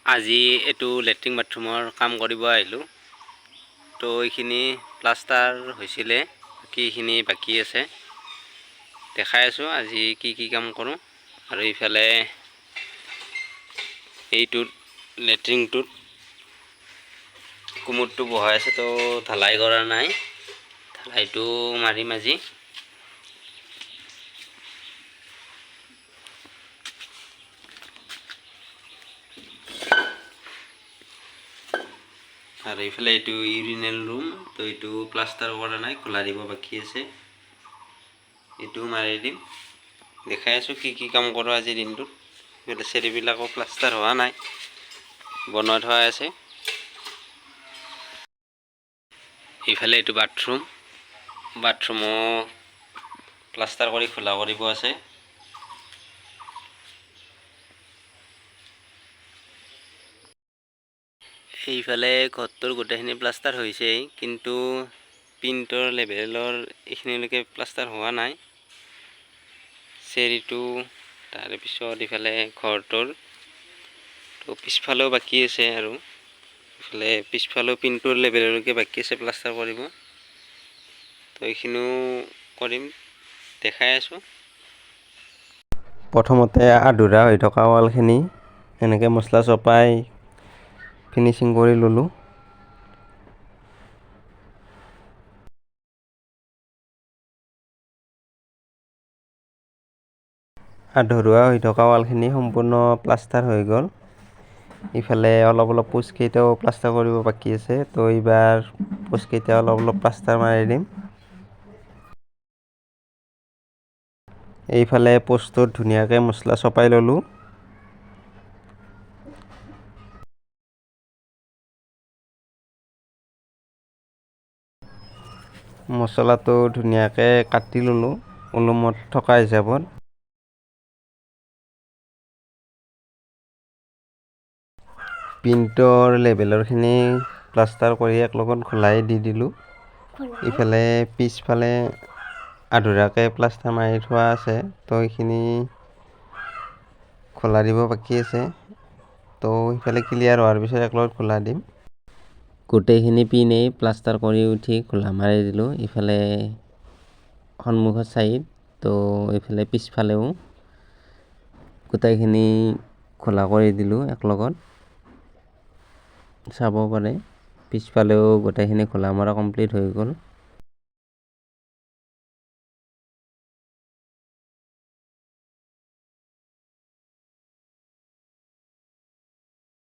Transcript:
আজি এইটো লেট্ৰিন বাথৰুমৰ কাম কৰিব আহিলোঁ। তো এইখিনি প্লাষ্টাৰ হৈছিলে, বাকীখিনি বাকী আছে। দেখাই আছোঁ আজি কি কাম কৰোঁ। আৰু ইফালে এইটোত লেট্ৰিনটোত কুমুদটো বহাই আছে, তো ঢালাই কৰা নাই। ঢালাইটো মাৰিম আজি। আৰু এইফালে এইটো ইউৰিনেল ৰুম, তো এইটো প্লাষ্টাৰ কৰা নাই, খোলা দিব বাকী আছে। এইটো মাৰি দিম। দেখাই আছোঁ কি কাম কৰোঁ আজিৰ দিনটোত। এইফালে চেৰিবিলাকো প্লাষ্টাৰ হোৱা নাই, বনাই থোৱা আছে। এইফালে এইটো বাথৰুমো প্লাষ্টাৰ কৰি খোলা কৰিব আছে। এইফালে ঘৰটোৰ গোটেইখিনি প্লাষ্টাৰ হৈছেই, কিন্তু পিণ্টৰ লেভেলৰ এইখিনিলৈকে প্লাষ্টাৰ হোৱা নাই। চেৰিটো, তাৰপিছত ইফালে ঘৰটোৰ তো পিছফালেও বাকী আছে। আৰু ইফালে পিছফালেও পিণ্টৰ লেভেললৈকে বাকী আছে প্লাষ্টাৰ কৰিব। তো এইখিনিও কৰিম, দেখাই আছোঁ। প্ৰথমতে আধৰুৱা হৈ থকা ৱালখিনি এনেকৈ মছলা চপাই ফিনিচিং কৰি ল'লোঁ। আধৰুৱা হৈ থকা ৱালখিনি সম্পূৰ্ণ প্লাষ্টাৰ হৈ গ'ল। ইফালে অলপ পোষ্টকেইটাও প্লাষ্টাৰ কৰিব বাকী আছে। তো এইবাৰ পোষ্টকেইটা অলপ প্লাষ্টাৰ মাৰি দিম। এইফালে পোষ্টটোত ধুনীয়াকৈ মছলা চপাই ল'লোঁ। মছলাটো ধুনীয়াকৈ কাটি ল'লোঁ ওলমত থকা হিচাপত। পিণ্টৰ লেভেলৰখিনি প্লাষ্টাৰ কৰি একলগত ঘূলাই দি দিলোঁ। ইফালে পিছফালে আধৰুৱাকৈ প্লাষ্টাৰ মাৰি থোৱা আছে, তো এইখিনি খোলা দিব বাকী আছে। তো ইফালে ক্লিয়াৰ হোৱাৰ পিছত একলগত খোলা দিম। গোটেইখিনি পিনেই প্লাষ্টাৰ কৰি উঠি খোলা মাৰি দিলোঁ। ইফালে সন্মুখৰ চাইড, তো এইফালে পিছফালেও গোটেইখিনি খোলা কৰি দিলোঁ একলগত। চাব পাৰে পিছফালেও গোটেইখিনি খোলা মৰা কমপ্লিট হৈ গ'ল।